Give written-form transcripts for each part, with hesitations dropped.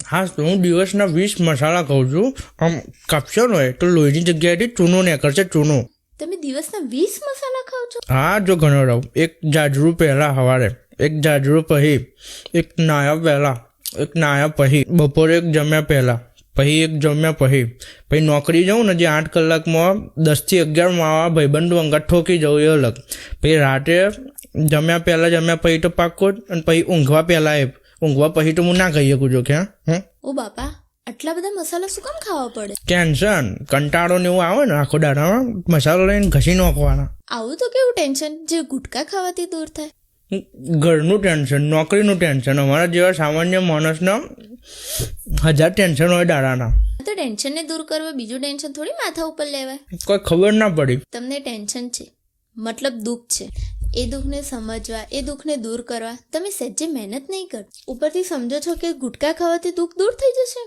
હા, તો હું દિવસના 20 મસાલા ખાઉં છું. આમ કાપશો ને તો લોહીની જગ્યાએથી ચૂનો નીકળશે, ચૂનો. તમે દિવસના 20 મસાલા ખાઓ છો? હા, જો ઘણો રહું. એક જાજરૂ પહેલાં સવારે, એક જાજરૂ પછી, એક નાયા પહેલાં, એક નાયા પછી, બપોરે એક જમ્યા પહેલાં, પછી એક જમ્યા પછી નોકરી જાઉં ને જે 8 કલાકમાં 10 થી 11 માવા ભાઈબંધો અંગાત ઠોકી જાઉં એ અલગ. પછી રાતે જમ્યા પહેલાં, જમ્યા પછી તો પાક્કો જ, અને પછી ઊંઘવા પહેલાં ઊંઘવા પછી તો હું ના ખાઈ શકું છું. ક્યાં ઓ બાપા, આટલા બધા મસાલા શું કામ ખાવા પડે? ટેન્શન, કંટાળો ને એવું આવે ને આખો દાડામાં, મસાલો લઈને ઘસી નાખવાના. આવું તો કેવું ટેન્શન જે ગુટકા ખાવાથી દૂર થાય? ઘરનું ટેન્શન, નોકરીનું ટેન્શન, અમારા જેવા સામાન્ય માણસના 1000 ટેન્શન હોય દાડાના. તો ટેન્શનને દૂર કરવા બીજું ટેન્શન થોડી માથા ઉપર લેવાય. કોઈ ખબર ના પડી. તમને ટેન્શન છે, મતલબ દુઃખ છે. એ દુઃખને સમજવા, એ દુઃખને દૂર કરવા તમે સહેજે મહેનત નહીં કર. ઉપરથી સમજો છો કે ગુટકા ખાવાથી દુઃખ દૂર થઈ જશે,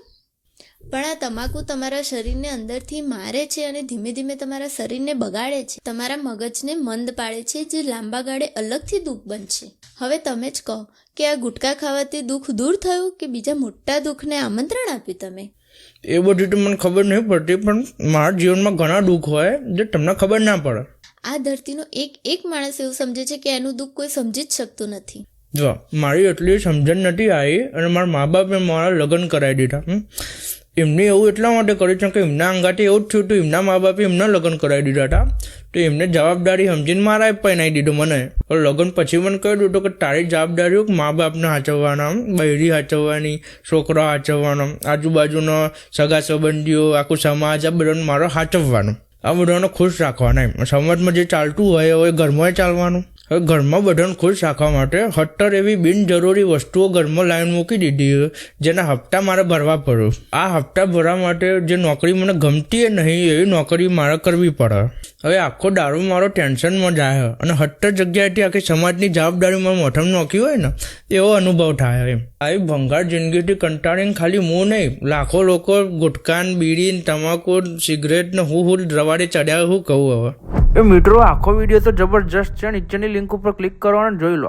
પણ આ તમાકુ તમારા શરીરને અંદરથી મારે છે અને ધીમે ધીમે તમારા શરીરને બગાડે છે, તમારા મગજને મંદ પાડે છે, જે લાંબા ગાળે અલગથી દુઃખ બનશે. હવે તમે જ કહો કે આ ગુટકા ખાવાથી દુઃખ દૂર થયું કે બીજા મોટા દુઃખને આમંત્રણ આપ્યું તમે? એ બધી તો મને ખબર નહીં પડતી, પણ મારા જીવનમાં ઘણા દુઃખ હોય જે તમને ખબર ના પડે. આ ધરતીનો એક માણસ એવું સમજે છે કે એનું દુઃખ કોઈ સમજી જ શકતું નથી. જો મારી એટલી સમજણ નથી આવી, અને મારા મા બાપે મારા લગ્ન કરાવી દીધા. એમને એવું એટલા માટે કર્યું છે કે એમના અંગાથી એવું જ થયું હતું, એમના મા બાપે એમના લગ્ન કરાવી દીધા હતા, તો એમને જવાબદારી સમજીને મારા પહેરાવી દીધું મને. લગ્ન પછી મને કહી દીધું કે તારી જવાબદારીઓ મા બાપને સાચવવાના, બૈરી સાચવવાની, છોકરો સાચવવાનો, આજુબાજુનો સગા સંબંધીઓ, આખું સમાજ, આ બધાને મારો સાચવવાનું, આ બધાને ખુશ રાખવાના. એમ સમાજમાં જે ચાલતું હોય હવે ઘરમાં ચાલવાનું. હવે ઘરમાં બધાને ખુશ રાખવા માટે 70 એવી બિનજરૂરી વસ્તુઓ ઘરમાં લાઈન મૂકી દીધી, જેના હપ્તા મારે ભરવા પડ્યો. આ હપ્તા ભરવા માટે જે નોકરી મને ગમતી નહીં એવી નોકરી મારે કરવી પડે. હવે આખો દારૂ મારો ટેન્શનમાં જાય, અને 70 જગ્યાએથી આખી સમાજની જવાબદારી મારા મોઢામાં નોખી હોય ને એવો અનુભવ થાય. એમ આવી ભંગાર જિંદગીથી કંટાળીને ખાલી હું નહીં, લાખો લોકો ગુટકાન, બીડીન, તમાકુ, સિગરેટ ને હું રવાડે ચડ્યા. હું કહું હવે એ મિત્રો, આખો વિડીયો તો જબરજસ્ત છે. નીચેની લિંક ઉપર ક્લિક કરો અને જોઈ લો.